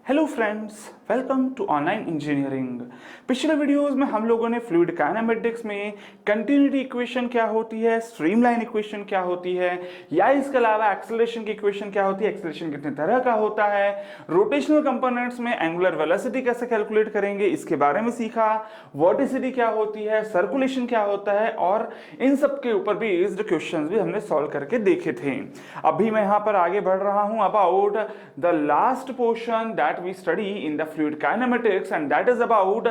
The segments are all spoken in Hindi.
Hello friends, welcome to online engineering. पिछले वीडियोस में हम लोगों ने फ्लूइड काइनेमेटिक्स में कंटिन्यूटी इक्वेशन क्या होती है, स्ट्रीमलाइन इक्वेशन क्या होती है, या इसके अलावा एक्सेलरेशन की इक्वेशन क्या होती है, एक्सेलरेशन कितने तरह का होता है, रोटेशनल कंपोनेंट्स में एंगुलर वेलोसिटी कैसे कैलकुलेट करेंगे इसके बारे में सीखा, वॉर्टिसिटी क्या होती है, सर्कुलेशन क्या होता है, और इन सब के ऊपर बेस्ड क्वेश्चंस भी हमने सॉल्व करके देखे थे। अभी मैं यहाँ पर आगे बढ़ रहा हूँ about the last portion that we study in the fluid kinematics and that is about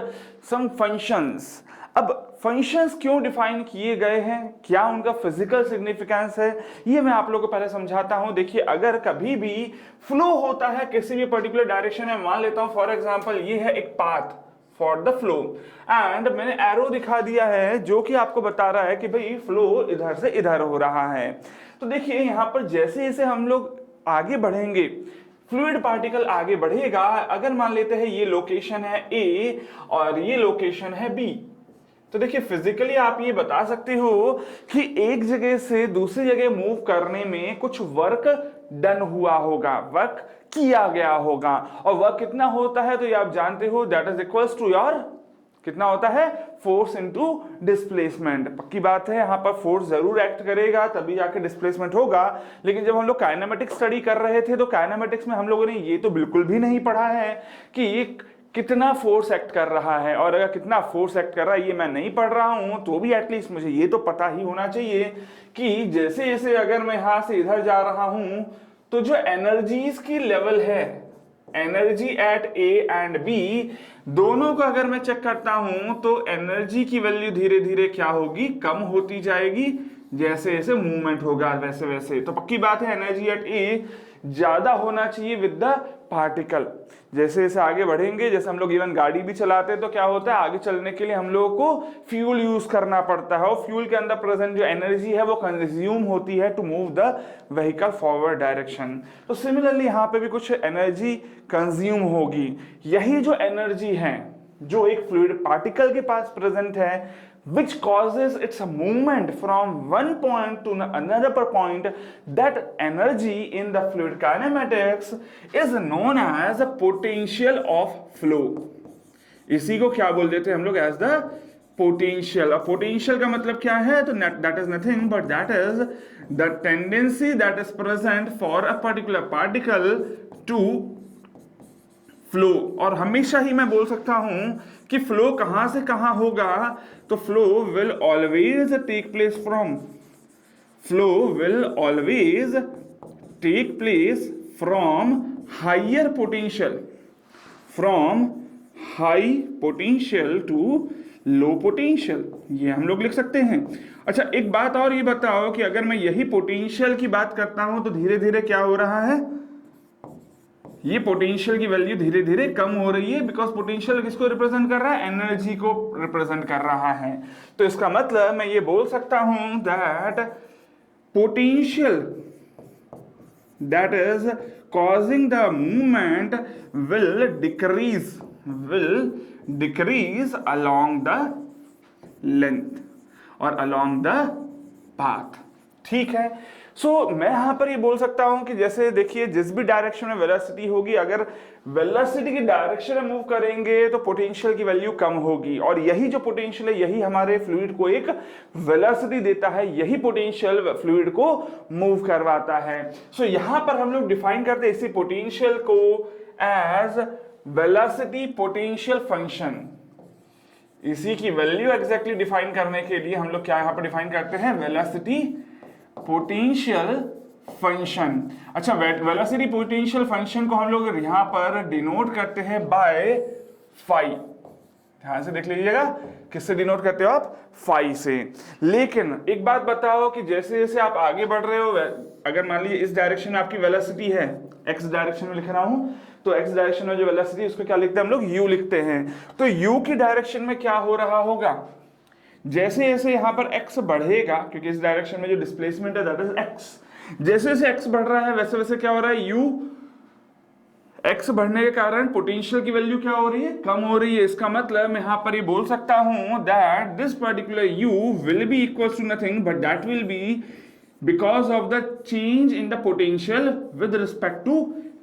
some functions। अब फंक्शंस क्यों डिफाइन किए गए हैं, क्या उनका फिजिकल सिग्निफिकेंस है, ये मैं आप लोगों को पहले समझाता हूं। देखिए, अगर कभी भी फ्लो होता है किसी भी पर्टिकुलर डायरेक्शन में, मान लेता हूं फॉर एग्जांपल ये है एक path for the flow and मैंने एरो दिखा दिया है जो कि आपको बता रहा है कि भाई फ्लो इधर से इधर हो रहा है। तो देखिए यहां पर जैसे जैसे हम लोग आगे बढ़ेंगे, फ्लूइड पार्टिकल आगे बढ़ेगा। अगर मान लेते हैं ये लोकेशन है ए और ये लोकेशन है बी, तो देखिए फिजिकली आप ये बता सकते हो कि एक जगह से दूसरी जगह मूव करने में कुछ वर्क डन हुआ होगा, वर्क किया गया होगा। और वर्क कितना होता है तो ये आप जानते हो, that is equals to your कितना होता है, फोर्स इनटू डिस्प्लेसमेंट। पक्की बात है, यहां पर फोर्स जरूर एक्ट करेगा तभी जाके डिस्प्लेसमेंट होगा। लेकिन जब हम लोग काइनेमेटिक्स स्टडी कर रहे थे तो काइनेमेटिक्स में हम लोगों ने ये तो बिल्कुल भी नहीं पढ़ा है कि ये कितना फोर्स एक्ट कर रहा है, और अगर कितना फोर्स एक्ट कर रहा है ये मैं नहीं पढ़ रहा हूं तो भी एटलीस्ट मुझे ये तो पता ही होना चाहिए कि जैसे जैसे अगर मैं यहां से इधर जा रहा हूं तो जो एनर्जीज की लेवल है, energy at A and B दोनों को अगर मैं चेक करता हूं तो एनर्जी की वैल्यू धीरे धीरे क्या होगी, कम होती जाएगी। जैसे जैसे मूवमेंट होगा वैसे वैसे, तो पक्की बात है एनर्जी एट ए ज्यादा होना चाहिए विद द पार्टिकल। जैसे जैसे आगे बढ़ेंगे, जैसे हम लोग इवन गाड़ी भी चलाते हैं तो क्या होता है, आगे चलने के लिए हम लोगों को फ्यूल यूज करना पड़ता है और फ्यूल के अंदर प्रेजेंट जो एनर्जी है वो कंज्यूम होती है to move the vehicle forward direction. तो सिमिलरली यहाँ पे भी कुछ एनर्जी कंज्यूम होगी। यही जो एनर्जी है जो एक फ्लूइड पार्टिकल के पास प्रेजेंट है, which causes its movement from one point to another point, that energy in the fluid kinematics is known as a potential of flow। इसी को क्या बोल देते हैं हम लोग, एज द पोटेंशियल। और पोटेंशियल का मतलब क्या है, तो that is nothing but that is the tendency that is present for a particular particle to flow. और हमेशा ही मैं बोल सकता हूं कि फ्लो कहां से कहां होगा, तो flow will always take place from, flow will always take place from higher potential, from high potential to low potential, ये हम लोग लिख सकते हैं। अच्छा, एक बात और ये बताओ कि अगर मैं यही पोटेंशियल की बात करता हूं तो धीरे धीरे क्या हो रहा है, ये पोटेंशियल की वैल्यू धीरे धीरे कम हो रही है, बिकॉज पोटेंशियल किसको रिप्रेजेंट कर रहा है, एनर्जी को रिप्रेजेंट कर रहा है। तो इसका मतलब मैं ये बोल सकता हूं that potential that is causing the movement will decrease along the length और अलोंग द पाथ। ठीक है, मैं यहां पर ये बोल सकता हूं कि जैसे देखिए जिस भी डायरेक्शन में वेलोसिटी होगी, अगर वेलोसिटी की डायरेक्शन में मूव करेंगे तो पोटेंशियल की वैल्यू कम होगी, और यही जो पोटेंशियल है यही हमारे फ्लूइड को एक वेलोसिटी देता है, यही पोटेंशियल फ्लूइड को मूव करवाता है। यहां पर हम लोग डिफाइन करते हैं इसी पोटेंशियल को एज वेलोसिटी पोटेंशियल फंक्शन। इसी की वैल्यू एग्जैक्टली डिफाइन करने के लिए हम लोग क्या यहां पर डिफाइन करते हैं, वेलोसिटी पोटेंशियल फंक्शन। अच्छा, वेलोसिटी पोटेंशियल फंक्शन को हम लोग यहां पर डिनोट करते हैं बाय फाई। ध्यान से देख लीजिएगा, किससे डिनोट करते हो आप, फाई से। लेकिन एक बात बताओ कि जैसे जैसे आप आगे बढ़ रहे हो, अगर मान लीजिए इस डायरेक्शन में आपकी वेलोसिटी है, एक्स डायरेक्शन में लिख रहा हूं, तो एक्स डायरेक्शन में जो वेलोसिटी उसको क्या लिखते हैं हम लोग, यू लिखते हैं। तो यू की डायरेक्शन में क्या हो रहा होगा, जैसे जैसे यहां पर x बढ़ेगा, क्योंकि इस डायरेक्शन में जो डिस्प्लेसमेंट है दैट इज x, जैसे जैसे x बढ़ रहा है वैसे वैसे क्या हो रहा है, u x बढ़ने के कारण पोटेंशियल की वैल्यू क्या हो रही है, कम हो रही है। इसका मतलब मैं यहां पर ये बोल सकता हूं that this particular u will be equal to nothing but that will be because of the change in the potential with respect to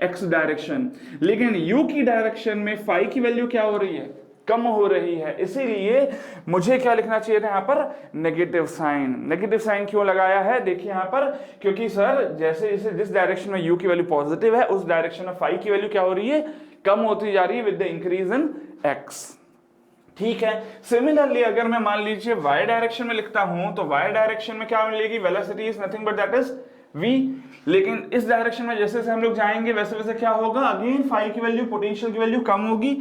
x direction, लेकिन यू की डायरेक्शन में फाई की वैल्यू क्या हो रही है, कम हो रही है, इसीलिए मुझे क्या लिखना चाहिए था यहाँ पर, नेगेटिव साइन। नेगेटिव साइन क्यों लगाया है, देखिए यहाँ पर, क्योंकि सर जैसे जैसे जिस डायरेक्शन में यू की वैल्यू पॉजिटिव है उस डायरेक्शन में फाई की वैल्यू क्या हो रही है, कम होती जा रही है with the increase in x. ठीक है, सिमिलरली अगर मैं मान लीजिए y डायरेक्शन में लिखता हूं तो y डायरेक्शन में क्या मिलेगी, velocity is nothing but that is v, लेकिन इस डायरेक्शन में जैसे जैसे हम लोग जाएंगे वैसे वैसे क्या होगा, अगेन फाई की वैल्यू, पोटेंशियल की वैल्यू कम होगी,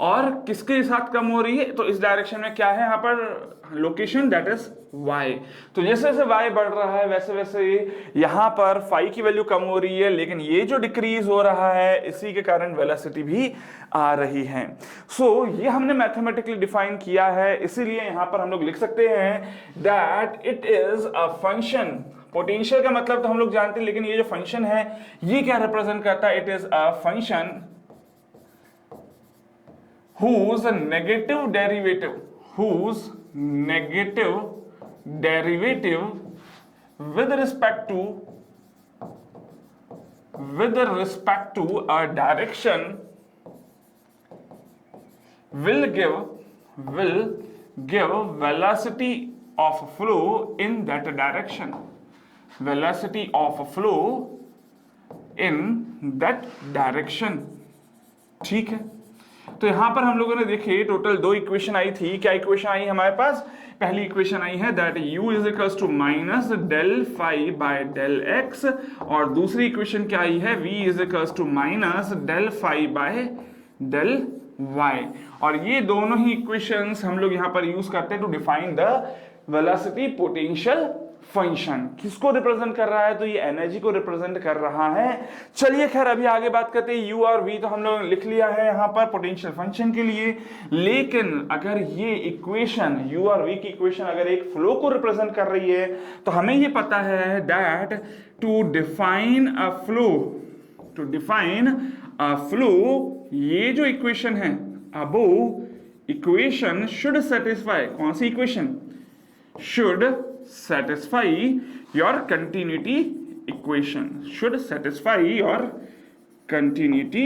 और किसके साथ कम हो रही है, तो इस डायरेक्शन में क्या है यहाँ पर लोकेशन, दैट इज y। तो जैसे जैसे y बढ़ रहा है वैसे वैसे यहाँ पर फाई की वैल्यू कम हो रही है, लेकिन ये जो डिक्रीज हो रहा है इसी के कारण वेलोसिटी भी आ रही है। सो ये हमने मैथमेटिकली डिफाइन किया है, इसीलिए यहाँ पर हम लोग लिख सकते हैं that it is a function. Potential का मतलब तो हम लोग जानते हैं, लेकिन ये जो फंक्शन है ये क्या रिप्रेजेंट करता है, it is a function whose negative derivative with respect to a direction will give velocity of flow in that direction, velocity of flow in that direction। ठीक है, तो यहां पर हम लोगों ने देखिए टोटल दो इक्वेशन आई थी। क्या इक्वेशन आई हमारे पास, पहली इक्वेशन आई है that u is equals to minus del phi by del x, और दूसरी इक्वेशन क्या आई है, v is equals to minus del phi by del y। और ये दोनों ही इक्वेशंस हम लोग यहां पर यूज करते हैं to define the velocity potential function. किसको रिप्रेजेंट कर रहा है, तो ये एनर्जी को रिप्रेजेंट कर रहा है। चलिए खैर अभी आगे बात करते हैं, u और v तो हम लोग लिख लिया है यहाँ पर पोटेंशियल फंक्शन के लिए, लेकिन अगर ये इक्वेशन u और v की इक्वेशन अगर एक फ्लो को रिप्रेजेंट कर रही है तो हमें ये पता है that to define a flow, ये जो इक्वेशन है अबोव इक्वेशन शुड सेटिस्फाई, कौन सी equation, should satisfy your continuity equation, should satisfy your continuity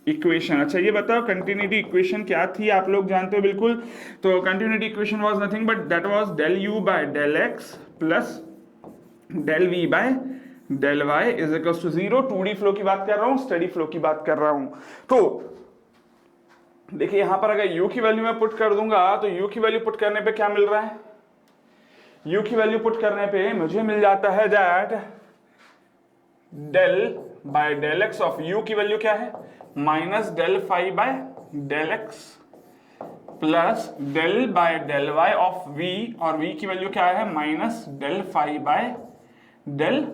equation। अच्छा ये बताओ कंटिन्यूटी इक्वेशन क्या थी, आप लोग जानते हो बिल्कुल। तो continuity equation was nothing but that was del u by del x plus del v by del y is equals to 0। 2D flow की बात कर रहा हूं, स्टडी फ्लो की बात कर रहा हूं। तो देखिए यहां पर अगर u की वैल्यू मैं पुट कर दूंगा तो u की वैल्यू पुट करने पे क्या मिल रहा है, u की वैल्यू पुट करने पे मुझे मिल जाता है that del by del x of u की वैल्यू क्या है, minus del phi by del x plus del by del y of v, और v की वैल्यू क्या है, minus del phi by del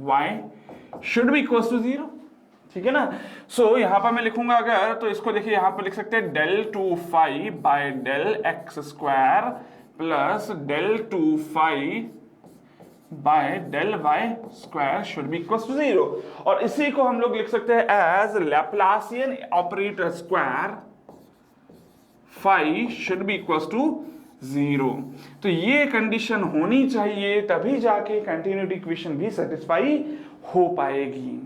y should be equal to 0। ठीक है ना। सो यहां पर मैं लिखूंगा अगर, तो इसको देखिए यहां पर लिख सकते हैं del two phi by del x square plus del two phi by del y square should be equal to 0, और इसी को हम लोग लिख सकते हैं as Laplacian operator square phi should be equal to 0। तो ये कंडीशन होनी चाहिए तभी जाके कंटिन्यूटी इक्वेशन भी सेटिस्फाई हो पाएगी।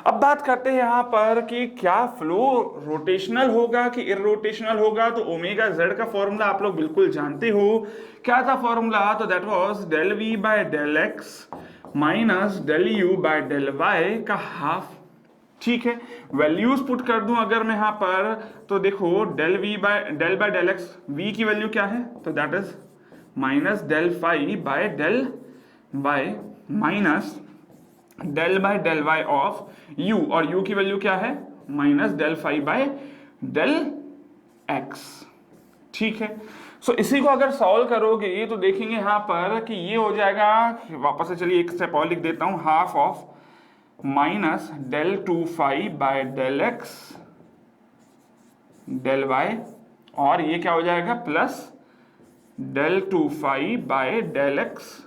अब बात करते हैं यहां पर कि क्या फ्लो रोटेशनल होगा कि इरोटेशनल होगा। तो ओमेगा जेड का फॉर्मूला आप लोग बिल्कुल जानते हो, क्या था फॉर्मूला, तो that was del v by del x minus del u by del y का हाफ। ठीक है, वैल्यूज पुट कर दूं अगर मैं यहां पर, तो देखो del by del x, v की वैल्यू क्या है, तो that is minus del phi by del y minus del by del Y of u, और u की वैल्यू क्या है, minus del phi by del x. ठीक है, सो इसी को अगर सॉल्व करोगे तो देखेंगे यहां पर कि ये हो जाएगा, वापस से चलिए एक स्टेप और लिख देता हूं, half of minus del two phi by del x del y, और ये क्या हो जाएगा plus del two phi by del x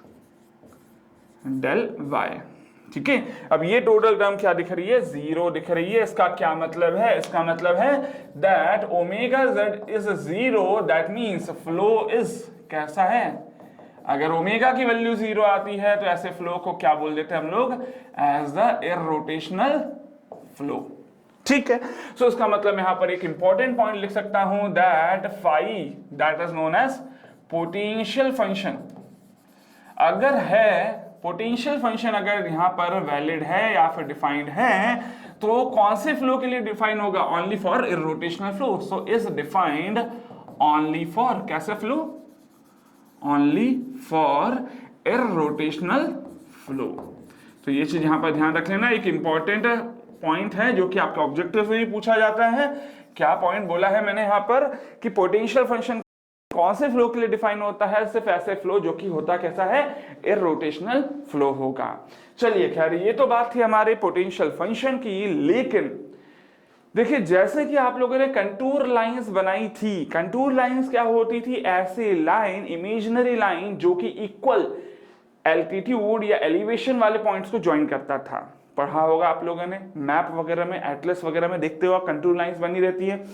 del y. ठीक है, अब ये टोटल टर्म क्या दिख रही है, 0 दिख रही है। इसका क्या मतलब है, इसका मतलब है that omega Z is 0, that means flow is कैसा है, अगर ओमेगा की वैल्यू 0 आती है तो ऐसे फ्लो को क्या बोल देते हैं हम लोग, एज द इररोटेशनल फ्लो। ठीक है, सो इसका मतलब यहां पर एक इंपॉर्टेंट पॉइंट लिख सकता हूं that phi that is known as potential function अगर है, पोटेंशियल फंक्शन अगर यहां पर वैलिड है या फिर डिफाइंड है तो कौन से फ्लो के लिए डिफाइन होगा? Only for irrotational flow. So is defined only for कैसे flow? Only for irrotational flow. तो ये चीज यहां पर ध्यान रख लेना, एक इंपॉर्टेंट पॉइंट है जो कि आपका ऑब्जेक्टिव से भी पूछा जाता है। क्या पॉइंट बोला है मैंने यहां पर कि पोटेंशियल फंक्शन कौन से फ्लो के लिए डिफाइन होता है? सिर्फ ऐसे फ्लो जो कि होता कैसा है? इररोटेशनल फ्लो होगा। चलिए खैर, ये तो बात थी हमारे पोटेंशियल फंक्शन की, लेकिन देखिए जैसे कि आप लोगों ने कंटूर लाइंस बनाई थी, कंटूर लाइंस क्या होती थी? ऐसे लाइन, इमेजिनरी लाइन जो कि इक्वल एल्टीट्यूड या एलिवेशन वाले पॉइंट्स को ज्वाइन करता था। पढ़ा होगा आप लोगों ने, मैप वगैरह में, एटलस वगैरह में देखते हो कंटूर लाइंस बनी रहती है।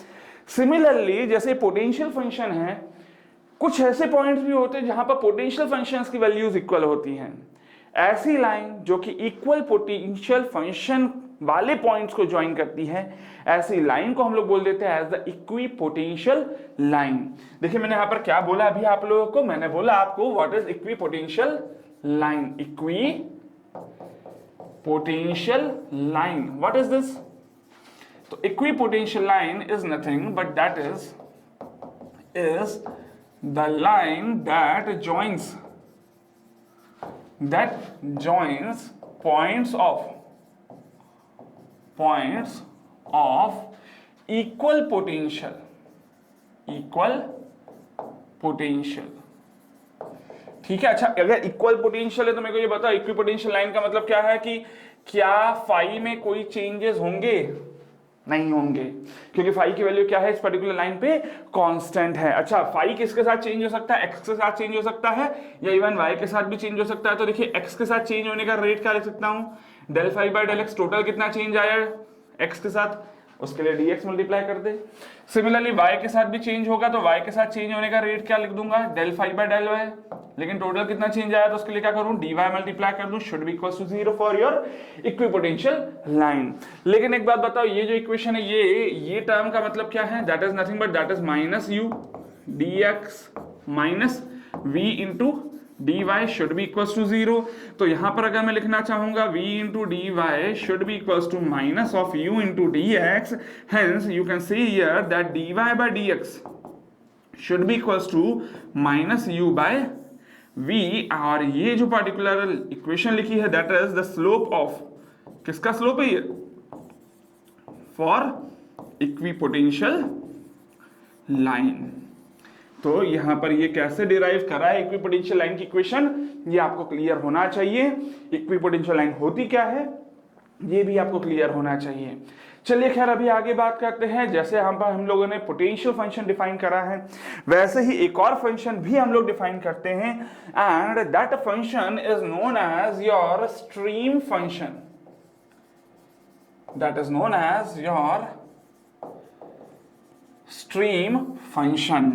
सिमिलरली जैसे पोटेंशियल फंक्शन है, कुछ ऐसे पॉइंट्स भी होते हैं जहां पर पोटेंशियल फंक्शंस की वैल्यूज इक्वल होती हैं। ऐसी लाइन जो कि इक्वल पोटेंशियल फंक्शन वाले पॉइंट्स को ज्वाइन करती है, ऐसी लाइन को हम लोग बोल देते हैं एज द इक्विपोटेंशियल लाइन। देखिए मैंने यहां पर क्या बोला अभी आप लोगों को, मैंने बोला आपको what is equipotential line. Equipotential line, what is this? तो equipotential line is nothing but that is the line that joins points of equal potential ठीक है। अच्छा, अगर इक्वल पोटेंशियल है तो मेरे को ये बताओ इक्विपोटेंशियल लाइन का मतलब क्या है कि क्या फाई में कोई चेंजेस होंगे? नहीं होंगे, क्योंकि फाई की वैल्यू क्या है इस पर्टिकुलर लाइन पे? कांस्टेंट है। अच्छा, फाई किसके साथ चेंज हो सकता है? एक्स के साथ चेंज हो सकता है या इवन वाई के साथ भी चेंज हो सकता है। तो देखिए एक्स के साथ चेंज होने का रेट क्या लिख सकता हूं? Del phi by del x. Total कितना चेंज आया एक्स के साथ, उसके लिए dx मल्टीप्लाई कर दे। सिमिलरली y के साथ भी चेंज होगा तो y के साथ चेंज होने का रेट क्या लिख दूंगा? Del phi by del y। लेकिन टोटल कितना चेंज आया तो उसके लिए क्या करूं? dy मल्टीप्लाई कर दूं, should be equals to 0 for your equipotential line. लेकिन एक बात बताओ, ये जो इक्वेशन है ये टर्म का मतलब क्या है? That is nothing but that is minus u dx minus v into dy should be equals to 0। तो यहां पर अगर मैं लिखना चाहूंगा v into dy should be equals to minus of u into dx, hence you can say here that dy by dx should be equals to minus u by v। और ये जो पार्टिकुलर इक्वेशन लिखी है that is the slope of, किसका स्लोप है ये? For equipotential line. तो यहां पर ये कैसे डिराइव करा है इक्विपोटेंशियल लाइन की इक्वेशन, ये आपको क्लियर होना चाहिए। इक्विपोटेंशियल लाइन होती क्या है ये भी आपको क्लियर होना चाहिए। चलिए खैर अभी आगे बात करते हैं। जैसे हम लोगों ने पोटेंशियल फंक्शन डिफाइन करा है, वैसे ही एक और फंक्शन भी हम लोग डिफाइन करते हैं and that function is known as your stream function. That is known as your stream function.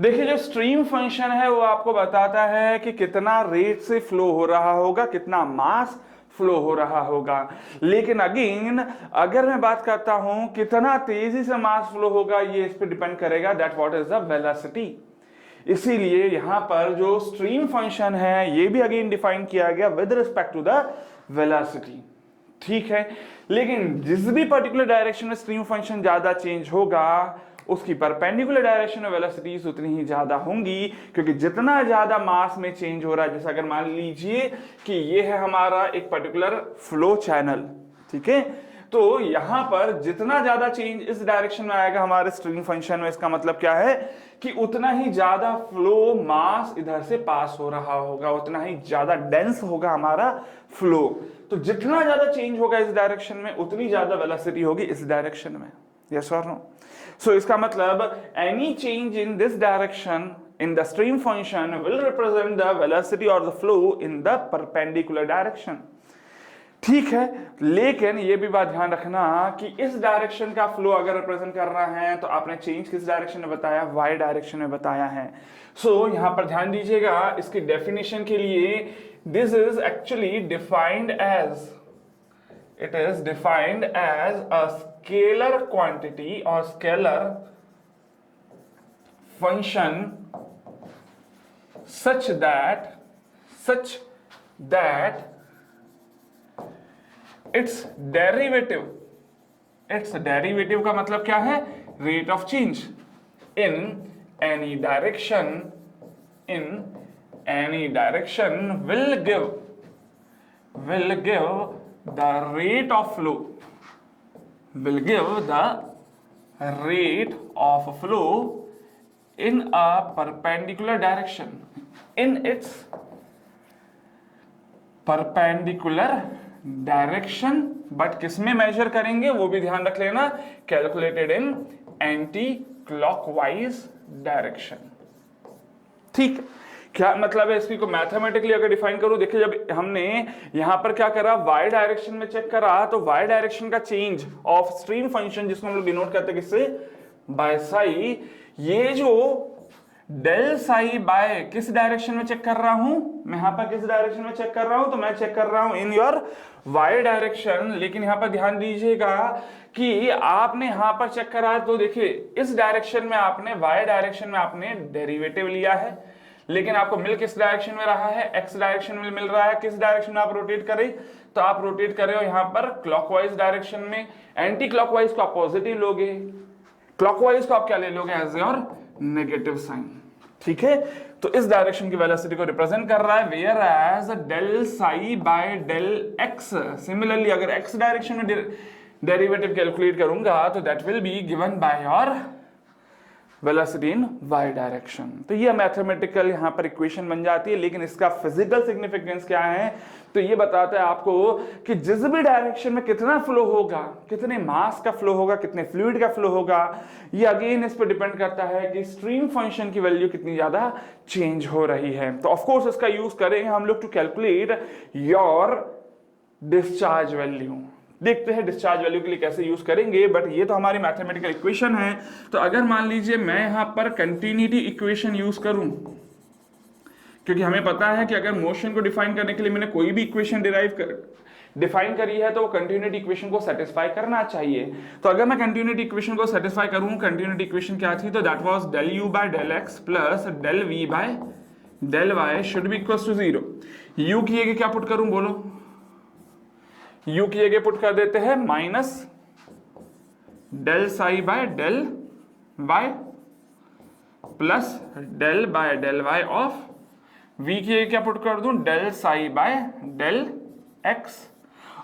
देखिए जो स्ट्रीम फंक्शन है वो आपको बताता है कि कितना रेट से फ्लो हो रहा होगा, कितना मास फ्लो हो रहा होगा। लेकिन अगेन अगर मैं बात करता हूं कितना तेजी से मास फ्लो होगा, ये इस पे डिपेंड करेगा that what is the velocity. इसीलिए यहां पर जो स्ट्रीम फंक्शन है ये भी अगेन डिफाइन किया गया with respect to the velocity. ठीक है, लेकिन जिस भी पर्टिकुलर डायरेक्शन में स्ट्रीम फंक्शन ज्यादा चेंज होगा उसकी परपेंडिकुलर डायरेक्शन में वेलोसिटीज उतनी ही ज्यादा होंगी, क्योंकि जितना ज्यादा मास में चेंज हो रहा है, जैसे अगर मान लीजिए कि ये है हमारा एक पर्टिकुलर फ्लो चैनल, ठीक है, तो यहां पर जितना ज्यादा चेंज इस डायरेक्शन में आएगा हमारे स्ट्रीम फंक्शन में, इसका मतलब क्या है कि उतना ही ज्यादा फ्लो मास इधर से पास हो रहा होगा, उतना ही ज्यादा डेंस होगा हमारा फ्लो। तो जितना ज्यादा चेंज होगा इस डायरेक्शन में उतनी ज्यादा वेलोसिटी होगी इस डायरेक्शन में। यस और नो? सो इसका मतलब any change in this direction in the stream function will represent the velocity or the flow in the perpendicular direction। ठीक है, लेकिन ये भी बात ध्यान रखना कि इस डायरेक्शन का फ्लो अगर रिप्रेजेंट करना है तो आपने चेंज किस डायरेक्शन में बताया? वाई डायरेक्शन में बताया है। सो यहां पर ध्यान दीजिएगा इसकी डेफिनेशन के लिए, this is actually defined as it is defined as a scalar quantity or scalar function such that its derivative का मतलब क्या है, rate of change in any direction will give the rate of flow in a perpendicular direction, in its perpendicular direction, but किसमें मेजर करेंगे वो भी ध्यान रख लेना, calculated in anti clockwise direction. ठीक, क्या मतलब है इसकी को मैथमेटिकली अगर डिफाइन करूं, देखिए जब हमने यहां पर क्या करा, वाई डायरेक्शन में चेक करा, तो वाई डायरेक्शन का चेंज ऑफ स्ट्रीम फंक्शन जिसको हम लोग डिनोट करते हैं किससे, बाय साई, ये जो डेल साई बाय किस डायरेक्शन में चेक कर रहा हूं मैं, यहां पर किस डायरेक्शन में चेक कर रहा हूं, तो मैं चेक कर रहा हूं इन योर वाई डायरेक्शन। लेकिन यहां पर ध्यान दीजिएगा कि आपने यहां पर चेक करा तो देखिए इस डायरेक्शन में आपने वाई डायरेक्शन में आपने डेरिवेटिव लिया है, लेकिन आपको मिल किस डायरेक्शन में रहा है, एक्स डायरेक्शन में मिल रहा है। किस डायरेक्शन में आप रोटेट करें, तो आप रोटेट कर रहे हो यहां पर क्लॉकवाइज डायरेक्शन में, एंटी क्लॉकवाइज को आप पॉजिटिव लोगे, क्लॉकवाइज को आप क्या ले लोगे, एज योर नेगेटिव साइन। ठीक है, तो इस डायरेक्शन की वेलोसिटी को रिप्रेजेंट कर रहा है, whereas del psi by del x. Similarly अगर एक्स डायरेक्शन में डेरिवेटिव कैलकुलेट करूंगा तो that will be given by your velocity in y direction. तो ये मैथमेटिकल यहां पर इक्वेशन बन जाती है, लेकिन इसका फिजिकल सिग्निफिकेंस क्या है, तो ये बताता है आपको कि जिस भी डायरेक्शन में कितना फ्लो होगा, कितने मास का फ्लो होगा, कितने फ्लूइड का फ्लो होगा, ये अगेन इस पर डिपेंड करता है कि स्ट्रीम फंक्शन की वैल्यू कितनी ज्यादा चेंज हो रही है। तो ऑफ कोर्स इसका यूज करेंगे हम लोग to calculate your discharge value. देखते हैं डिस्चार्ज वैल्यू के लिए कैसे यूज करेंगे, बट ये तो हमारी मैथमेटिकल इक्वेशन है। तो अगर मान लीजिए मैं यहां पर कंटिन्यूटी इक्वेशन यूज करूं, क्योंकि हमें पता है कि अगर मोशन को डिफाइन करने के लिए मैंने कोई भी इक्वेशन डिफाइन करी है तो वो कंटिन्यूटी इक्वेशन को सेटिस्फाई करना चाहिए। तो अगर मैं कंटिन्यूटी इक्वेशन को सेटिस्फाई करूं, कंटिन्यूटी इक्वेशन क्या थी, तो that was del u by del x plus del v by del y should be equal to 0। U की जगह क्या पुट करूं, बोलो, यू की जगह पुट कर देते हैं minus del psi by del y plus del by del Y of v की जगह क्या पुट कर दूं, del psi by del x.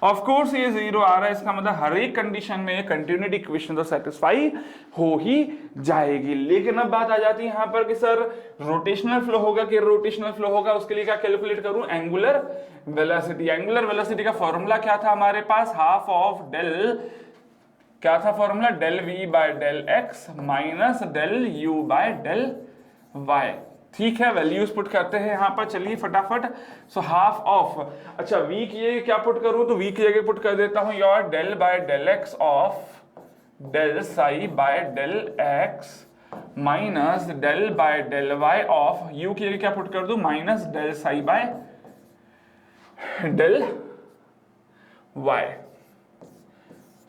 Of course ये 0 आ रहा है, इसका मतलब हर एक कंडीशन में कंटिन्यूटी इक्वेशन तो सेटिस्फाई हो ही जाएगी। लेकिन अब बात आ जाती है यहां पर कि सर रोटेशनल फ्लो होगा कि रोटेशनल फ्लो होगा, उसके लिए क्या कैलकुलेट करूं, एंगुलर वेलोसिटी। एंगुलर वेलोसिटी का फॉर्मूला क्या था हमारे पास, हाफ ऑफ डेल, क्या था formula, del v by del x minus del u by del y. ठीक है, वैल्यूज पुट करते हैं यहां पर, चलिए फटाफट। सो हाफ ऑफ, अच्छा वी की जगह क्या पुट करूं, तो वी की जगह पुट कर देता हूं your del by del x of del psi by del x minus del by del Y of U की जगह क्या पुट कर दूं, minus del psi by del Y.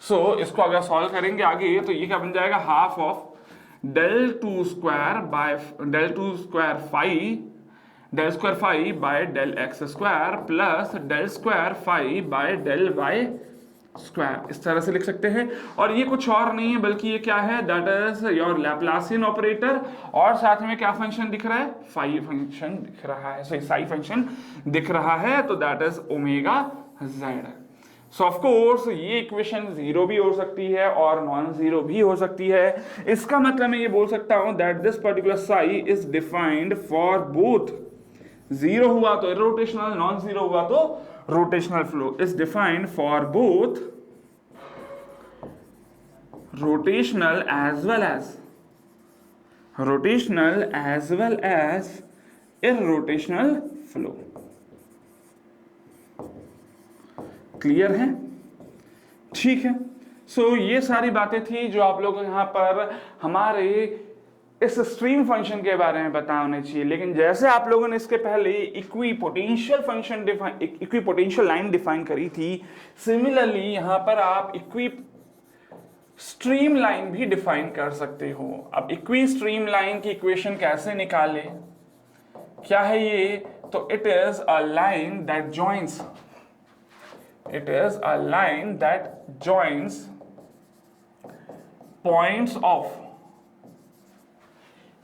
So इसको अगर सॉल्व करेंगे आगे तो ये क्या बन जाएगा, half of del two square by del two square phi by del x square plus del square phi by del y square, इस तरह से लिख सकते हैं। और ये कुछ और नहीं है बल्कि ये क्या है, that is your Laplacian operator, और साथ में क्या फंक्शन दिख रहा है, फाई फंक्शन दिख रहा है, सॉरी साई फंक्शन दिख रहा है, तो that is omega Z. So of course ये इक्वेशन 0 भी हो सकती है और नॉन जीरो भी हो सकती है। इसका मतलब मैं ये बोल सकता हूं that this particular psi is defined for both, 0 हुआ तो इरोटेशनल, नॉन जीरो हुआ तो rotational flow, is defined for both rotational as well as irrotational flow. Clear है, ठीक है। सो ये सारी बातें थी जो आप लोग यहां पर हमारे इस स्ट्रीम फंक्शन के बारे में पता होना चाहिए। लेकिन जैसे आप लोगों ने इसके पहले equipotential function equipotential line define करी थी, सिमिलरली यहां पर आप इक्वी स्ट्रीम लाइन भी डिफाइन कर सकते हो। अब इक्वी स्ट्रीम लाइन की इक्वेशन कैसे निकाले, क्या है ये? तो it is a line that joins, it is a line that joins points of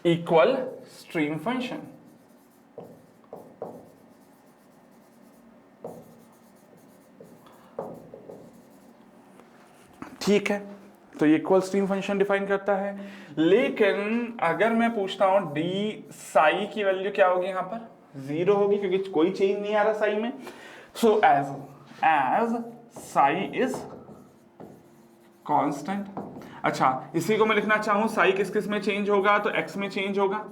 equal stream function. ठीक है, तो ये इक्वल स्ट्रीम फंक्शन डिफाइन करता है। लेकिन अगर मैं पूछता हूं डी साई की वैल्यू क्या होगी, यहां पर 0 होगी क्योंकि कोई चेंज नहीं आ रहा साई में। So as psi is constant. अच्छा, इसी को मैं लिखना चाहूं साई किस किस में चेंज होगा, तो एक्स में चेंज होगा,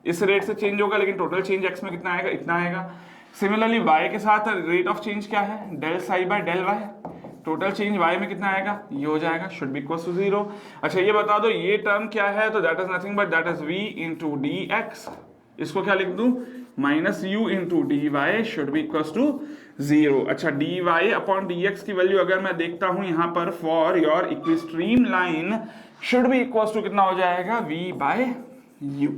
इस रेट से चेंज होगा, लेकिन टोटल चेंज एक्स में कितना आएगा, इतना आएगा। सिमिलरली वाई के साथ रेट ऑफ चेंज क्या है, del psi by del y, total change y में कितना आएगा, ये हो जाएगा, शुड बी इक्वल टू 0। अच्छा, ये बता दो ये टर्म क्या है, तो that is nothing but that is v into D X. इसको क्या लिख दूं, minus U into D Y should be equal to 0। अच्छा, D Y upon D X की वैल्यू अगर मैं देखता हूं यहां पर for your equistream line should be equal to कितना हो जाएगा, v बाय u।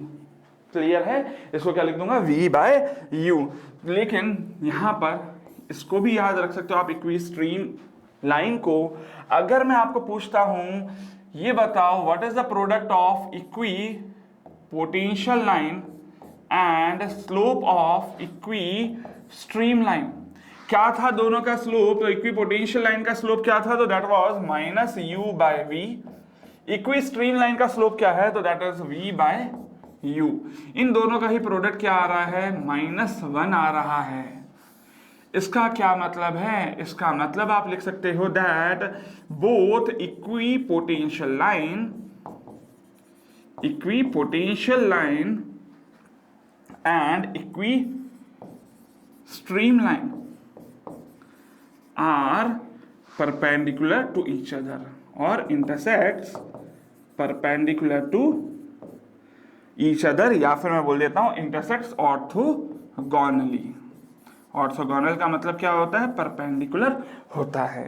क्लियर है? इसको क्या लिख दूंगा, v बाय u। लेकिन यहां पर इसको भी याद रख सकते हो आप, इक्विस्ट्रीम लाइन को अगर मैं आपको पूछता हूं ये बताओ what is the product of equipotential line and slope of equi stream line, क्या था दोनों का स्लोप? तो इक्वी पोटेंशियल लाइन का स्लोप क्या था, तो that was minus u by v. Equi stream line का स्लोप क्या है, तो that is v by u। इन दोनों का ही प्रोडक्ट क्या आ रहा है, -1 आ रहा है। इसका क्या मतलब है? इसका मतलब आप लिख सकते हो that both equipotential line and equi stream line are perpendicular to each other और intersects perpendicular to each other, या फिर मैं बोल देता हूं इंटरसेक्ट्स ऑर्थोगोनली। ऑर्थोगोनल का मतलब क्या होता है, परपेंडिकुलर होता है।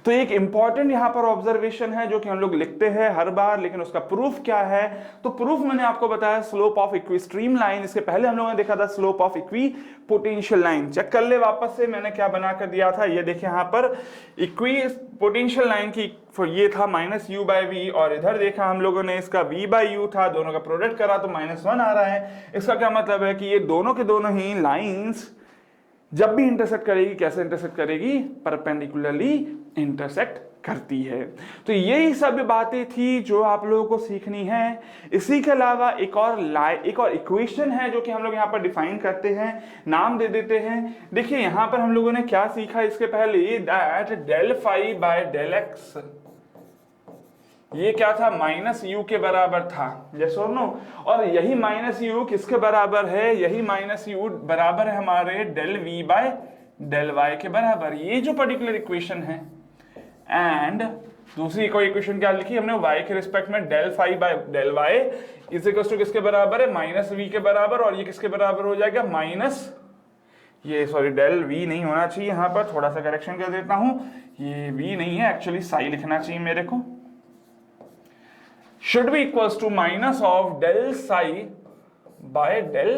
तो एक इंपॉर्टेंट यहां पर ऑब्जर्वेशन है जो कि हम लोग लिखते हैं हर बार, लेकिन उसका प्रूफ क्या है? तो प्रूफ मैंने आपको बताया slope of equi stream line. इसके पहले हम लोगों ने देखा था slope of equipotential line. Check कर ले वापस से, मैंने क्या बना कर दिया था, ये देखिए यहां पर इक्वी पोटेंशियल लाइन की ये था -u बाय v, और इधर देखा हम लोगों ने इसका v बाय u था, दोनों का प्रोडक्ट करा तो -1 आ रहा है। इसका क्या मतलब है कि ये दोनों के दोनों ही लाइंस जब भी इंटरसेक्ट करेगी, कैसे इंटरसेक्ट करेगी, परपेंडिकुलरली इंटरसेक्ट करती है। तो यही सब बातें थी जो आप लोगों को सीखनी है। इसी के अलावा एक और इक्वेशन है जो कि हम लोग यहाँ पर डिफाइन करते हैं, नाम दे देते हैं। देखिए यहाँ पर हम लोगों ने क्या सीखा इसके पहले, that del phi by del x, ये क्या था, -u के बराबर था, यस और नो। और यही -u किसके बराबर है, यही -u बराबर है हमारे del v by del y के बराबर, ये जो पर्टिकुलर इक्वेशन है। एंड दूसरी कोई इक्वेशन क्या लिखी हमने, y के रिस्पेक्ट में del phi by del y is equal to किसके बराबर है, -v के बराबर, और ये किसके बराबर हो जाएगा, डेल v नहीं होना चाहिए, यहां पर थोड़ा सा करेक्शन कर देता हूं, ये v नहीं है, एक्चुअली साई लिखना चाहिए मेरे को, should be equals to minus of del psi by del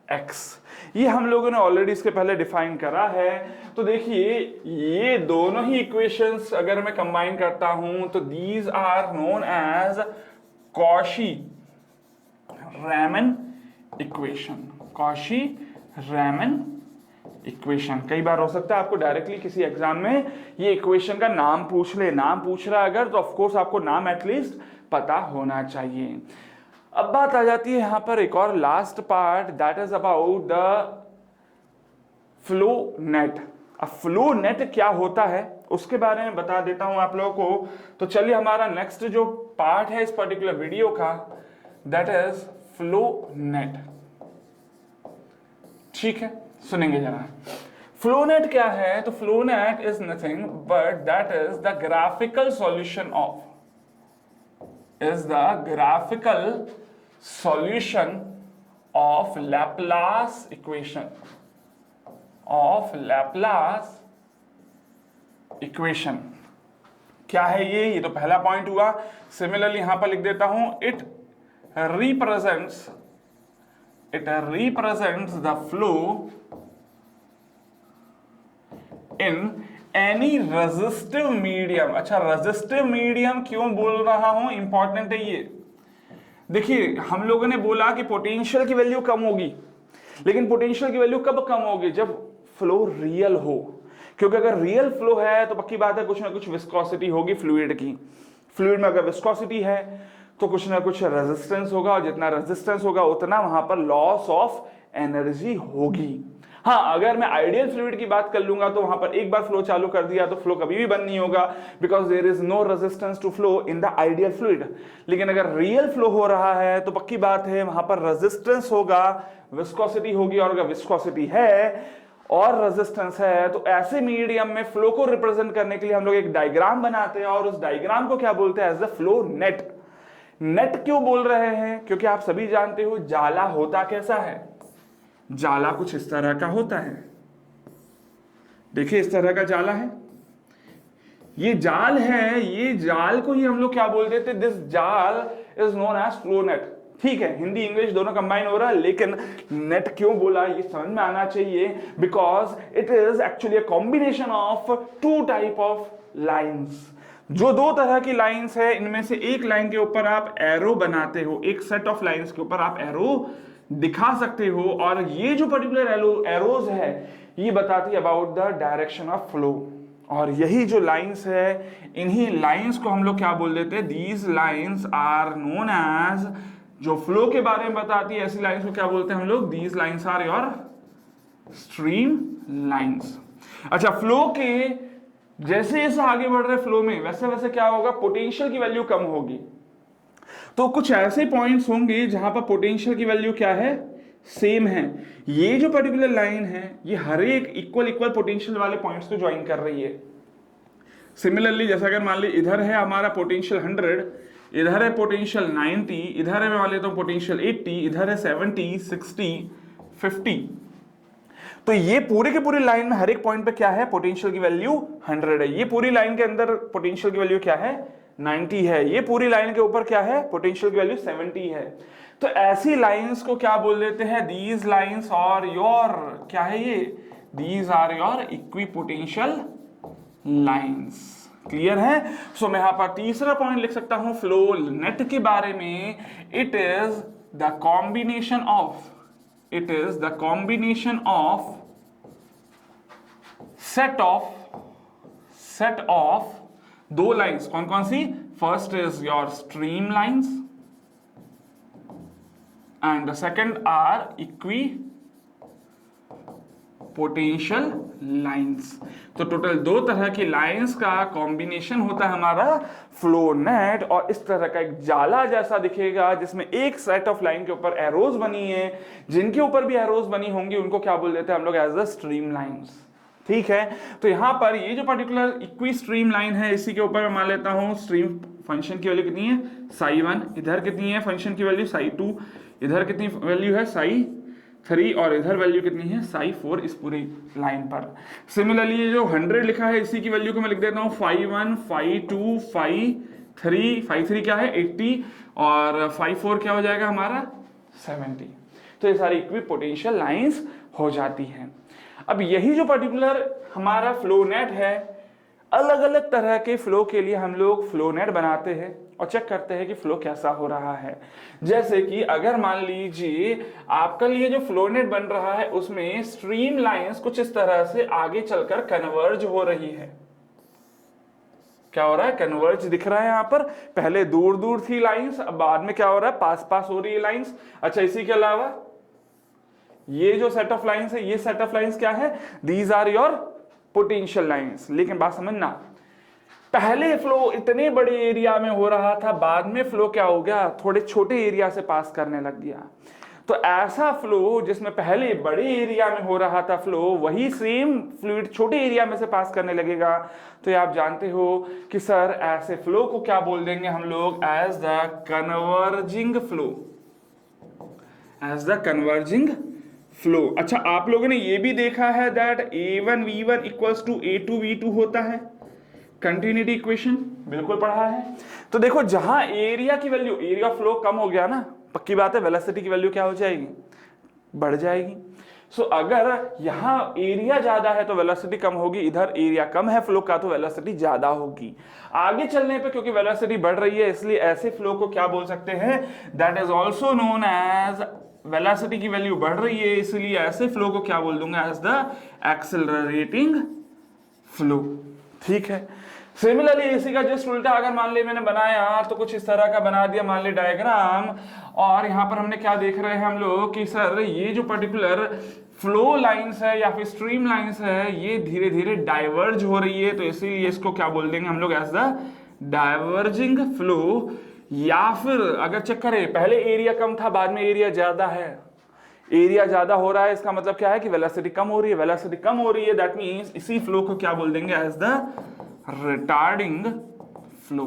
x। ये हम लोगों ने ऑलरेडी इसके पहले डिफाइन करा है। तो देखिए ये दोनों ही इक्वेशंस अगर मैं कंबाइन करता हूं तो these are known as Cauchy Riemann equation. Cauchy Riemann equation कई बार हो सकता है आपको डायरेक्टली किसी एग्जाम में ये इक्वेशन का नाम पूछ ले, नाम पूछ रहा है अगर, तो ऑफकोर्स आपको नाम एटलीस्ट पता होना चाहिए। अब बात आ जाती है यहां पर एक और last part, that is about the flow net. अब फ्लो नेट क्या होता है उसके बारे में बता देता हूं आप लोगों को। तो चलिए हमारा नेक्स्ट जो पार्ट है इस पर्टिकुलर वीडियो का, दैट इज फ्लो नेट। ठीक है, सुनेंगे जरा। फ्लो नेट क्या है? तो flow net is nothing but that is the graphical solution of, is the graphical solution of Laplace equation, of Laplace equation. क्या है ये तो पहला पॉइंट हुआ। सिमिलरली यहां पर लिख देता हूं, it represents the flow in any resistive medium. अच्छा, रेजिस्टिव मीडियम क्यों बोल रहा हूं, इंपॉर्टेंट है ये। देखिए, हम लोगों ने बोला कि पोटेंशियल की वैल्यू कम होगी, लेकिन पोटेंशियल की वैल्यू कब कम होगी, जब फ्लो रियल हो। क्योंकि अगर रियल फ्लो है तो पक्की बात है कुछ ना कुछ विस्कोसिटी होगी फ्लूइड की। फ्लूइड में अगर विस्कोसिटी है तो कुछ ना कुछ रेजिस्टेंस होगा, और जितना रेजिस्टेंस होगा उतना वहां पर लॉस ऑफ एनर्जी होगी। हाँ, अगर मैं आइडियल फ्लूइड की बात कर लूंगा तो वहां पर एक बार फ्लो चालू कर दिया तो फ्लो कभी भी बंद नहीं होगा, because there is no resistance to flow in the ideal fluid. लेकिन अगर रियल फ्लो हो रहा है तो पक्की बात है वहां पर रेजिस्टेंस होगा, विस्कोसिटी होगी, और अगर विस्कोसिटी है और रेजिस्टेंस है तो ऐसे मीडियम में फ्लो को रिप्रेजेंट करने के लिए हम लोग एक डायग्राम बनाते हैं, और उस डायग्राम को क्या बोलते हैं, as the flow net. Net क्यों बोल रहे हैं, क्योंकि आप सभी जानते हो जाला होता कैसा है। जाला कुछ इस तरह का होता है, देखिए इस तरह का जाला है, ये जाल है, ये जाल को ही हम लोग क्या बोल देते, दिस जाल is known as flow net. ठीक है, हिंदी इंग्लिश दोनों कंबाइन हो रहा है, लेकिन नेट क्यों बोला ये समझ में आना चाहिए, because it is actually a combination of two type of lines. जो दो तरह की लाइंस है, इनमें से एक लाइन के ऊपर आप एरो बनाते हो, एक सेट ऑफ लाइंस के ऊपर आप एरो दिखा सकते हो, और ये जो पर्टिकुलर एरोज है ये बताती है about the direction of flow. और यही जो लाइंस है, इन्हीं लाइंस को हम लोग क्या बोल देते हैं, these lines are known as, जो फ्लो के बारे में बताती है ऐसी लाइंस को क्या बोलते हैं हम लोग, these lines are your stream lines. अच्छा, फ्लो के जैसे जैसे आगे बढ़ रहे फ्लो में वैसे वैसे क्या होगा, पोटेंशियल की वैल्यू कम होगी। तो कुछ ऐसे पॉइंट्स होंगे जहां पर पोटेंशियल की वैल्यू क्या है, सेम है। ये जो पर्टिकुलर लाइन है ये हर एक इक्वल पोटेंशियल वाले पॉइंट्स को ज्वाइन कर रही है। सिमिलरली जैसा अगर मान ली इधर है हमारा पोटेंशियल 100, इधर है पोटेंशियल 90, इधर है मैं मान लेता हूं पोटेंशियल 80, इधर है 70, 60, 50। तो ये पूरे के पूरे लाइन में हर एक पॉइंट पे क्या है, पोटेंशियल की वैल्यू 100 है। ये पूरी लाइन के अंदर पोटेंशियल की वैल्यू क्या है, 90 है। ये पूरी लाइन के ऊपर क्या है, पोटेंशियल की वैल्यू 70 है। तो ऐसी लाइंस को क्या बोल देते हैं, दीज लाइंस और योर, क्या है ये, these are your equipotential lines. Clear है। सो मैं यहां पर तीसरा पॉइंट लिख सकता हूं फ्लो नेट के बारे में, it is the combination of, it is the combination of set of दो लाइंस। कौन कौन सी, first is your stream lines and the second are equipotential lines. तो टोटल दो तरह की लाइंस का कॉम्बिनेशन होता है हमारा फ्लो नेट, और इस तरह का एक जाला जैसा दिखेगा जिसमें एक सेट ऑफ लाइन के ऊपर एरोज बनी है, जिनके ऊपर भी एरोज बनी होंगी उनको क्या बोल देते हैं हम लोग, एज द स्ट्रीम लाइंस। ठीक है, तो यहां पर ये जो पर्टिकुलर इक्वी स्ट्रीम लाइन है, इसी के ऊपर मैं मान लेता हूं स्ट्रीम फंक्शन की वैल्यू कितनी है, psi1, इधर कितनी है फंक्शन की वैल्यू psi2, इधर कितनी वैल्यू है psi3, और इधर वैल्यू कितनी है psi4 इस पूरी लाइन पर। सिमिलरली ये जो 100 लिखा है इसी की वैल्यू को मैं लिख देता हूं phi1, phi2, phi3 क्या है 80, और phi4 क्या हो जाएगा हमारा 70। तो ये सारी इक्वी पोटेंशियल लाइंस हो जाती हैं। अब यही जो पर्टिकुलर हमारा फ्लो नेट है, अलग अलग तरह के फ्लो के लिए हम लोग फ्लो नेट बनाते हैं और चेक करते हैं कि फ्लो कैसा हो रहा है। जैसे कि अगर मान लीजिए आपका लिए जो फ्लो नेट बन रहा है उसमें स्ट्रीम लाइंस कुछ इस तरह से आगे चलकर कन्वर्ज हो रही है। क्या हो रहा है, कन्वर्ज दिख रहा है यहाँ पर, पहले दूर दूर थी लाइंस, अब बाद में क्या हो रहा है, पास पास हो रही है लाइंस। अच्छा, इसी के अलावा ये जो सेट ऑफ लाइंस है, ये सेट ऑफ लाइंस क्या है, these are your potential lines. लेकिन बात समझना, पहले फ्लो इतने बड़े एरिया में हो रहा था, बाद में फ्लो क्या हो गया, थोड़े छोटे एरिया से पास करने लग गया। तो ऐसा फ्लो जिसमें पहले बड़े एरिया में हो रहा था फ्लो, वही सेम फ्लूइड छोटे एरिया में से पास करने लगेगा। तो ये आप जानते हो कि सर ऐसे फ्लो को क्या बोल देंगे हम लोग, as the converging flow. As the converging flow. अच्छा, आप लोगों ने ये भी देखा है that A1V1 equals to A2V2 होता है, कंटिन्यूटी इक्वेशन बिल्कुल पढ़ा है। तो देखो जहां एरिया की वैल्यू, एरिया फ्लो कम हो गया ना, पक्की बात है वेलोसिटी की वैल्यू क्या हो जाएगी, बढ़ जाएगी। सो अगर यहां एरिया ज्यादा है तो वेलोसिटी कम होगी, इधर एरिया कम है फ्लो का तो वेलोसिटी ज्यादा होगी। आगे चलने पे क्योंकि वेलोसिटी बढ़ रही है इसलिए ऐसे फ्लो को क्या बोल सकते हैं, that is also known as, velocity की वैल्यू बढ़ रही है इसलिए ऐसे फ्लो को क्या बोल दूंगा, एज द एक्सेलरेटिंग फ्लो। ठीक है। सिमिलरली इसी का जस्ट उल्टा अगर मान ले मैंने बनाया तो कुछ इस तरह का बना दिया, मान ले डायग्राम, और यहां पर हमने क्या देख रहे हैं हम लोग कि सर ये जो पर्टिकुलर फ्लो लाइंस है या फिर स्ट्रीम लाइंस है ये धीरे धीरे डाइवर्ज हो रही है, तो इसीलिए इसको क्या बोल देंगे हम लोग, एज द डाइवर्जिंग फ्लो। या फिर अगर चेक करें पहले एरिया कम था बाद में एरिया ज्यादा है, एरिया ज्यादा हो रहा है इसका मतलब क्या है कि वेलोसिटी कम हो रही है, वेलोसिटी कम हो रही है दैट मींस इसी फ्लो को क्या बोल देंगे, एज द रिटार्डिंग फ्लो।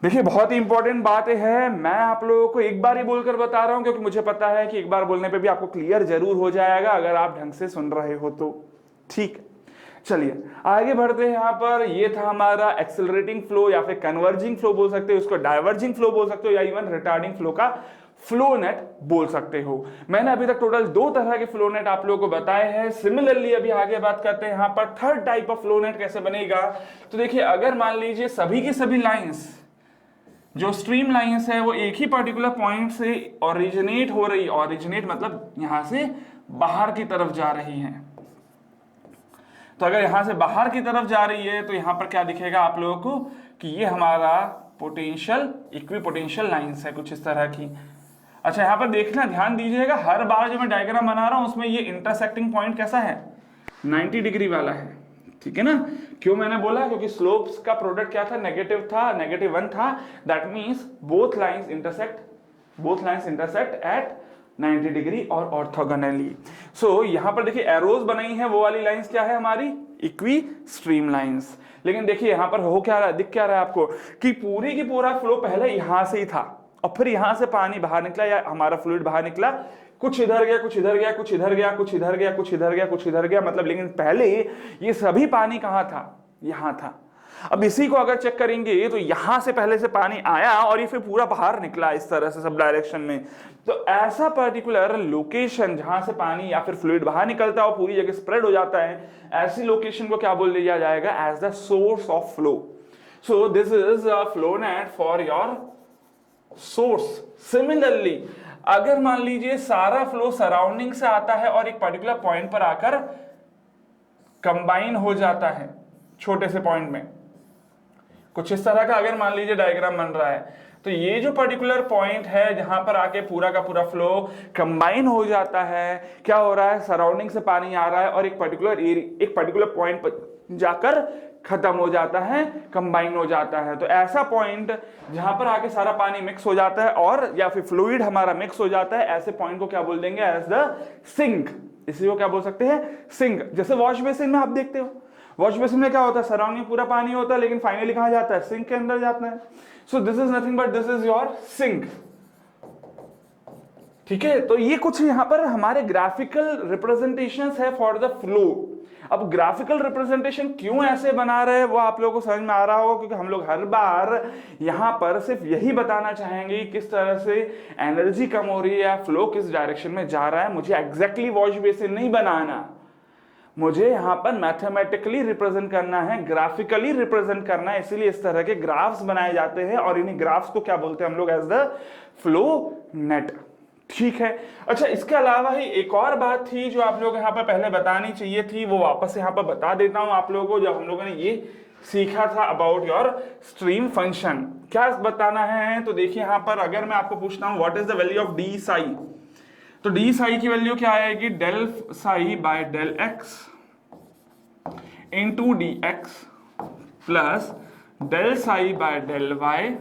देखिए बहुत ही इंपॉर्टेंट बात है, मैं आप लोगों को एक बार ही बोलकर बता रहा हूं क्योंकि मुझे पता है कि एक बार बोलने पे भी आपको क्लियर जरूर हो जाएगा अगर आप ढंग से सुन रहे हो तो। ठीक, चलिए आगे बढ़ते हैं। यहां पर ये था हमारा एक्सेलरेटिंग फ्लो या फिर कन्वर्जिंग फ्लो बोल सकते हो, उसको डाइवर्जिंग फ्लो बोल सकते हो या इवन रिटार्डिंग फ्लो का फ्लो नेट बोल सकते हो। मैंने अभी तक टोटल 2 तरह के फ्लो नेट आप लोगों को बताए हैं। सिमिलरली अभी आगे बात करते हैं यहां पर third type of flow net कैसे बनेगा। तो देखिए अगर मान लीजिए सभी की सभी लाइंस जो स्ट्रीम लाइंस है वो एक ही पर्टिकुलर पॉइंट से ओरिजिनेट हो रही, ओरिजिनेट मतलब यहां से बाहर की तरफ जा रही हैं, तो अगर यहां से बाहर की तरफ जा रही है तो यहां पर क्या दिखेगा आप लोगों को कि ये हमारा पोटेंशियल इक्विपोटेंशियल लाइंस है कुछ इस तरह की। अच्छा यहां पर देखना ध्यान दीजिएगा, हर बार जो मैं डायग्राम बना रहा हूं उसमें ये इंटरसेक्टिंग पॉइंट कैसा है, 90 डिग्री वाला है। ठीक है ना, क्यों मैंने बोला, क्योंकि स्लोप्स का प्रोडक्ट क्या था, नेगेटिव था, -1 था, that means both lines intersect at 90 degree और ऑर्थोगोनली। सो यहां पर देखिए एरोज बनाई है, वो वाली लाइंस क्या है हमारी, इक्वी स्ट्रीम लाइंस। लेकिन देखिए यहां पर हो क्या रहा है, दिख क्या रहा है आपको कि पूरी की पूरा फ्लो पहले यहां से ही था और फिर यहां से पानी बाहर निकला या हमारा फ्लूइड बाहर निकला, कुछ इधर गया, कुछ इधर गया, कुछ इधर गया, कुछ इधर गया, कुछ इधर गया, कुछ इधर गया, मतलब लेकिन पहले ये सभी पानी कहां था, यहां था। अब इसी को अगर चेक करेंगे तो यहां से पहले से पानी आया और ये फिर पूरा बाहर निकला इस तरह से सब डायरेक्शन में। तो ऐसा पर्टिकुलर लोकेशन जहां से पानी या फिर फ्लूइड बाहर निकलता है और पूरी जगह स्प्रेड हो जाता है, ऐसी लोकेशन को क्या बोल दिया जाएगा, as the source of flow. So this is a flow net for your source. Similarly अगर मान लीजिए सारा फ्लो सराउंडिंग से आता है और एक पर्टिकुलर पॉइंट पर आकर कंबाइन हो जाता है छोटे से पॉइंट में, कुछ इस तरह का अगर मान लीजिए डायग्राम बन रहा है, तो ये जो पर्टिकुलर पॉइंट है जहां पर आके पूरा का पूरा फ्लो कंबाइन हो जाता है, क्या हो रहा है, सराउंडिंग से पानी आ रहा है और एक पर्टिकुलर पॉइंट पर जाकर खत्म हो जाता है, कंबाइन हो जाता है। तो ऐसा पॉइंट जहां पर आके सारा पानी मिक्स हो जाता है और या फिर फ्लूइड हमारा मिक्स हो जाता है, ऐसे पॉइंट को क्या बोल देंगे, एज द सिंक। इसी को क्या बोल सकते हैं, सिंक। जैसे वॉश बेसिन में आप देखते हो, वॉश बेसिन में क्या होता है, सराउंडिंग पूरा पानी होता है लेकिन फाइनली कहां जाता है, सिंक के अंदर जाता है। So this is nothing but this is your sink. ठीक है, तो ये कुछ यहां पर हमारे ग्राफिकल रिप्रेजेंटेशंस है फॉर द फ्लो। अब ग्राफिकल रिप्रेजेंटेशन क्यों ऐसे बना रहे हैं वो आप लोगों को समझ में आ रहा होगा, क्योंकि हम लोग हर बार यहां पर सिर्फ यही बताना चाहेंगे किस तरह से एनर्जी कम हो रही है या फ्लो किस डायरेक्शन में जा रहा है। मुझे एग्जैक्टली वॉश बेसिन नहीं बनाना, मुझे यहां पर मैथमेटिकली रिप्रेजेंट करना है, ग्राफिकली रिप्रेजेंट करना है, इसीलिए इस तरह के ग्राफ्स बनाए जाते हैं और इन्हीं ग्राफ्स को क्या बोलते हैं हम लोग, एज द फ्लो नेट। ठीक है। अच्छा इसके अलावा ही एक और बात थी जो आप लोग यहां पर पहले बतानी चाहिए थी, वो वापस यहां पर बता देता हूं आप लोगों को। जब हम लोगों ने ये सीखा था अबाउट योर स्ट्रीम फंक्शन, क्या बताना है, तो देखिए यहां पर अगर मैं आपको पूछता हूं what is the value of d psi, तो डी साई की वैल्यू क्या आएगी, del psi by del x into D x plus del psi by del y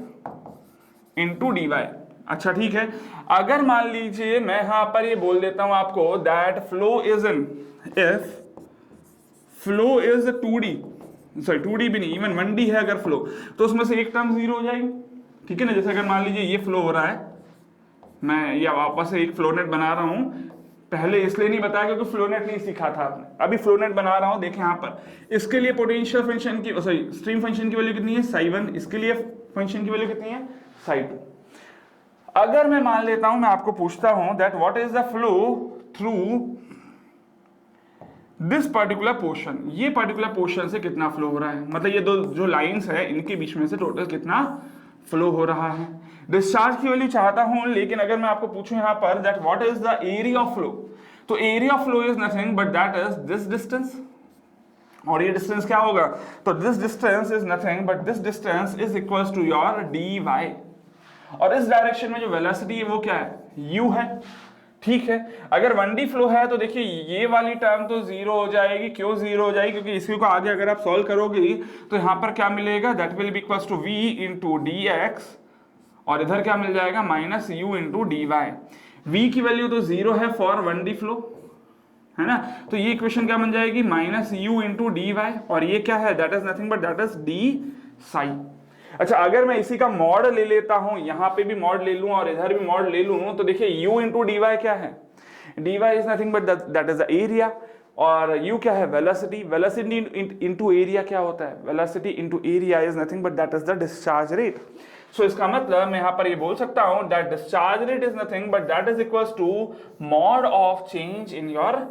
into D y. अच्छा ठीक है, अगर मान लीजिए मैं यहां पर ये बोल देता हूं आपको that flow is in, if flow is 2D, sorry 2D भी नहीं, इवन 1D है अगर फ्लो, तो उसमें से एक टर्म 0 हो जाएगी। ठीक है ना, जैसे अगर मान लीजिए ये फ्लो हो रहा है, मैं ये वापस से एक फ्लोनेट बना रहा हूं, पहले इसलिए नहीं बताया क्योंकि फ्लोनेट नहीं सीखा था आपने, अभी फ्लोनेट बना रहा हूं। देखें यहाँ पर इसके लिए पोटेंशियल फंक्शन की सॉरी स्ट्रीम फंक्शन की वैल्यू कितनी है psi1, इसके लिए फंक्शन की वैल्यू कितनी है psi2। अगर मैं मान लेता हूं, मैं आपको पूछता हूं that what is the flow through this particular portion, ये पर्टिकुलर पोर्शन से कितना फ्लो हो रहा है, मतलब ये दो जो लाइंस है इनके बीच में से टोटल कितना फ्लो हो रहा है। डिस्चार्ज की वैल्यू चाहता हूं, लेकिन अगर मैं आपको पूछूं यहां पर that what is the area of flow, तो area of flow is nothing but that is this distance, और ये डिस्टेंस क्या होगा, तो this distance is nothing but this distance is equals to your dy, और इस डायरेक्शन में जो वेलोसिटी है वो क्या है u है। ठीक है, अगर 1D फ्लो है तो देखिए ये वाली टर्म तो जीरो हो जाएगी। क्यों जीरो हो जाएगी, क्योंकि इसी को आगे अगर आप सॉल्व करोगे तो यहां पर क्या मिलेगा, that will be equals to v into dx, और इधर क्या मिल जाएगा minus u into dy। v की वैल्यू तो जीरो है फॉर 1D फ्लो, है ना, तो ये इक्वेशन क्या बन जाएगी माइनस u इंटू dy, और ये क्या है that is nothing but that is d psi। अच्छा, अगर मैं इसी का मॉड ले लेता हूं, यहां पे भी मॉड ले लूं और इधर भी मॉड ले लूं, तो देखिए u इंटू dy क्या है, dy is nothing but that is the area, और u क्या है वेलोसिटी, वेलोसिटी इंटू एरिया क्या होता है, velocity into area is nothing but that is the discharge rate. So इसका मतलब मैं यहां पर ये बोल सकता हूं that discharge rate is nothing but that is equals to mod of change in your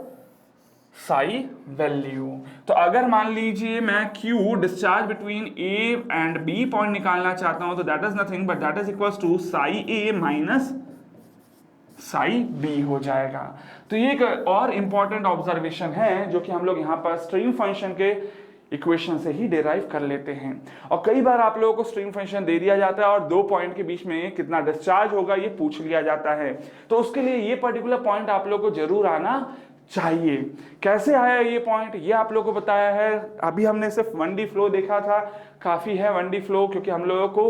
psi value. तो अगर मान लीजिए मैं Q discharge between A and B point निकालना चाहता हूं, तो that is nothing but that is equals to psi A माइनस psi B हो जाएगा। तो ये एक और इंपॉर्टेंट ऑब्जर्वेशन है जो कि हम लोग यहाँ पर स्ट्रीम फंक्शन के इक्वेशन से ही डिराइव कर लेते हैं। और कई बार आप लोगों को स्ट्रीम फंक्शन दे दिया जाता है और दो पॉइंट के बीच में कितना डिस्चार्ज होगा ये पूछ लिया जाता है, तो उसके लिए ये पर्टिकुलर पॉइंट आप लोगों को जरूर आना चाहिए। कैसे आया ये पॉइंट, ये आप लोगों को बताया है। अभी हमने सिर्फ 1D फ्लो देखा था, काफी है 1D फ्लो, क्योंकि हम लोगों को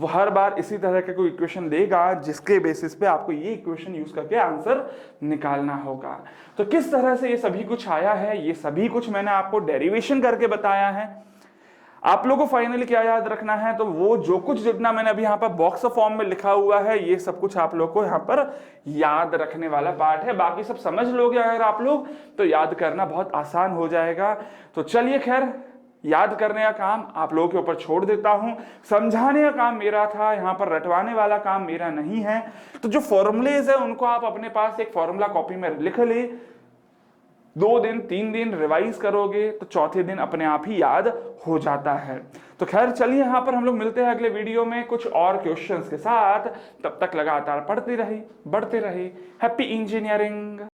वो हर बार इसी तरह का कोई इक्वेशन देगा जिसके बेसिस पे आपको ये इक्वेशन यूज करके आंसर निकालना होगा। तो किस तरह से ये सभी कुछ आया है, ये सभी कुछ मैंने आपको डेरिवेशन करके बताया है। आप लोगों को फाइनली क्या याद रखना है, तो वो जो कुछ जितना मैंने अभी यहाँ पर बॉक्स फॉर्म में लिखा हुआ है, ये सब कुछ आप लोग को यहाँ पर याद रखने वाला पार्ट है। बाकी सब समझ लोगे अगर आप लोग, तो याद करना बहुत आसान हो जाएगा। तो चलिए खैर, याद करने का काम आप लोगों के ऊपर छोड़ देता हूं, समझाने का काम मेरा था, यहाँ पर रटवाने वाला काम मेरा नहीं है। तो जो फॉर्मूलेज है उनको आप अपने पास एक फॉर्मूला कॉपी में लिख ले, 2 दिन 3 दिन रिवाइज करोगे तो चौथे दिन अपने आप ही याद हो जाता है। तो खैर चलिए, यहाँ पर हम लोग मिलते हैं अगले वीडियो में कुछ और क्वेश्चंस के साथ। तब तक लगातार पढ़ते रहिए, बढ़ते रहिए। Happy engineering.